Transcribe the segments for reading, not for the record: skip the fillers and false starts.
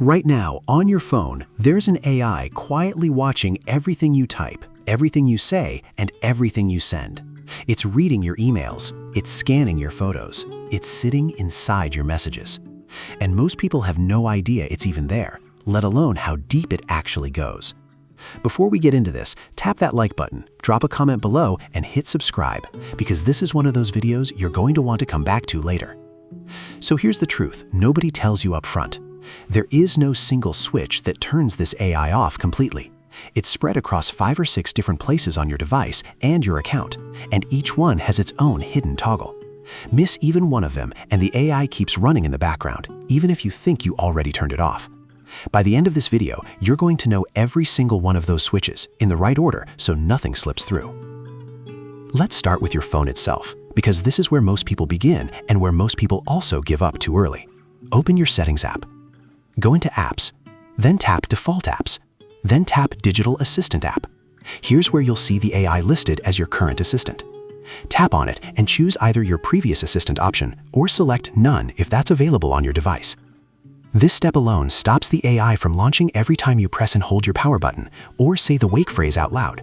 Right now, on your phone, there's an AI quietly watching everything you type, everything you say, and everything you send. It's reading your emails, it's scanning your photos, it's sitting inside your messages. And most people have no idea it's even there, let alone how deep it actually goes. Before we get into this, tap that like button, drop a comment below, and hit subscribe, because this is one of those videos you're going to want to come back to later. So here's the truth nobody tells you up front. There is no single switch that turns this AI off completely. It's spread across 5 or 6 different places on your device and your account, and each one has its own hidden toggle. Miss even one of them, and the AI keeps running in the background, even if you think you already turned it off. By the end of this video, you're going to know every single one of those switches in the right order so nothing slips through. Let's start with your phone itself, because this is where most people begin and where most people also give up too early. Open your Settings app. Go into Apps, then tap Default Apps, then tap Digital Assistant app. Here's where you'll see the AI listed as your current assistant. Tap on it and choose either your previous assistant option or select None if that's available on your device. This step alone stops the AI from launching every time you press and hold your power button or say the wake phrase out loud.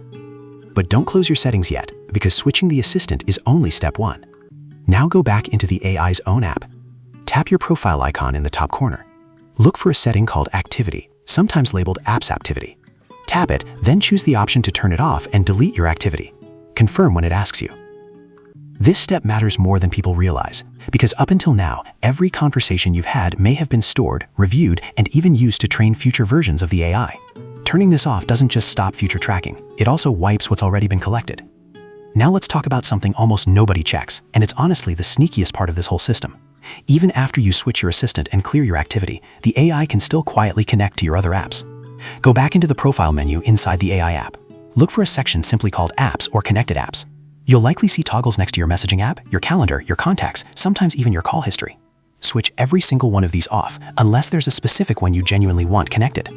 But don't close your settings yet, because switching the assistant is only step 1. Now go back into the AI's own app. Tap your profile icon in the top corner. Look for a setting called Activity, sometimes labeled Apps Activity. Tap it, then choose the option to turn it off and delete your activity. Confirm when it asks you. This step matters more than people realize, because up until now, every conversation you've had may have been stored, reviewed, and even used to train future versions of the AI. Turning this off doesn't just stop future tracking, it also wipes what's already been collected. Now let's talk about something almost nobody checks, and it's honestly the sneakiest part of this whole system. Even after you switch your assistant and clear your activity, the AI can still quietly connect to your other apps. Go back into the profile menu inside the AI app. Look for a section simply called Apps or Connected Apps. You'll likely see toggles next to your messaging app, your calendar, your contacts, sometimes even your call history. Switch every single one of these off, unless there's a specific one you genuinely want connected.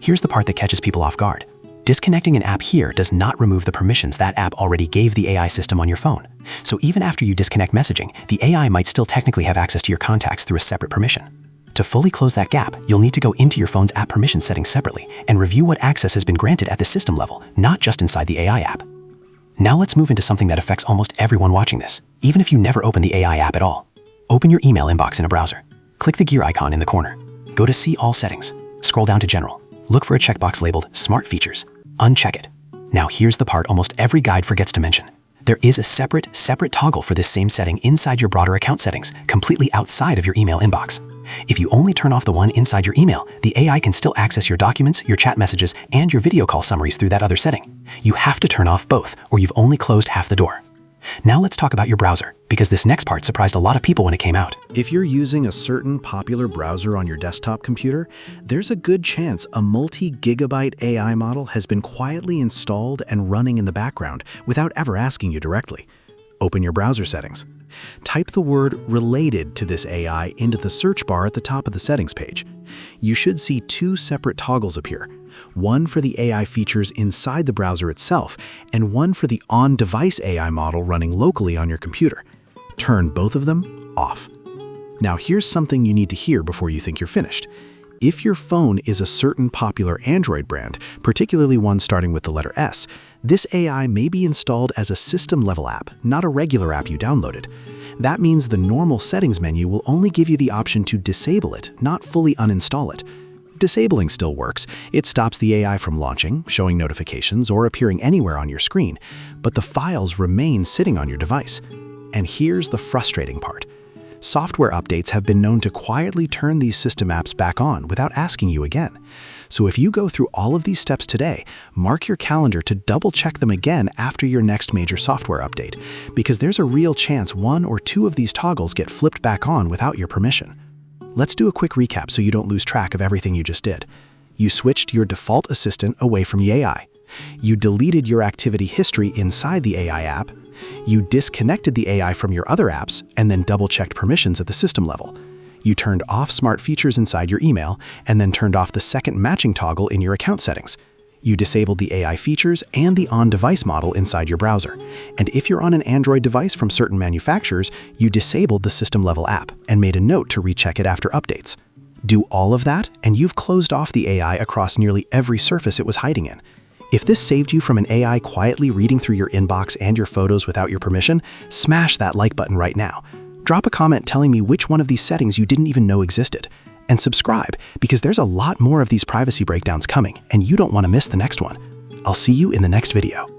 Here's the part that catches people off guard. Disconnecting an app here does not remove the permissions that app already gave the AI system on your phone. So even after you disconnect messaging, the AI might still technically have access to your contacts through a separate permission. To fully close that gap, you'll need to go into your phone's app permission settings separately and review what access has been granted at the system level, not just inside the AI app. Now let's move into something that affects almost everyone watching this, even if you never open the AI app at all. Open your email inbox in a browser. Click the gear icon in the corner. Go to See All Settings. Scroll down to General. Look for a checkbox labeled Smart Features. Uncheck it. Now here's the part almost every guide forgets to mention. There is a separate toggle for this same setting inside your broader account settings, completely outside of your email inbox. If you only turn off the one inside your email, the AI can still access your documents, your chat messages, and your video call summaries through that other setting. You have to turn off both, or you've only closed half the door. Now let's talk about your browser, because this next part surprised a lot of people when it came out. If you're using a certain popular browser on your desktop computer, there's a good chance a multi-gigabyte AI model has been quietly installed and running in the background without ever asking you directly. Open your browser settings. Type the word related to this AI into the search bar at the top of the settings page. You should see 2 separate toggles appear, one for the AI features inside the browser itself, and one for the on-device AI model running locally on your computer. Turn both of them off. Now here's something you need to hear before you think you're finished. If your phone is a certain popular Android brand, particularly one starting with the letter S, this AI may be installed as a system-level app, not a regular app you downloaded. That means the normal settings menu will only give you the option to disable it, not fully uninstall it. Disabling still works. It stops the AI from launching, showing notifications, or appearing anywhere on your screen, but the files remain sitting on your device. And here's the frustrating part. Software updates have been known to quietly turn these system apps back on without asking you again. So if you go through all of these steps today, mark your calendar to double-check them again after your next major software update, because there's a real chance 1 or 2 of these toggles get flipped back on without your permission. Let's do a quick recap so you don't lose track of everything you just did. You switched your default assistant away from the AI. You deleted your activity history inside the AI app. You disconnected the AI from your other apps and then double-checked permissions at the system level. You turned off smart features inside your email and then turned off the second matching toggle in your account settings. You disabled the AI features and the on-device model inside your browser. And if you're on an Android device from certain manufacturers, you disabled the system-level app and made a note to recheck it after updates. Do all of that, and you've closed off the AI across nearly every surface it was hiding in. If this saved you from an AI quietly reading through your inbox and your photos without your permission, smash that like button right now. Drop a comment telling me which one of these settings you didn't even know existed. And subscribe, because there's a lot more of these privacy breakdowns coming, and you don't want to miss the next one. I'll see you in the next video.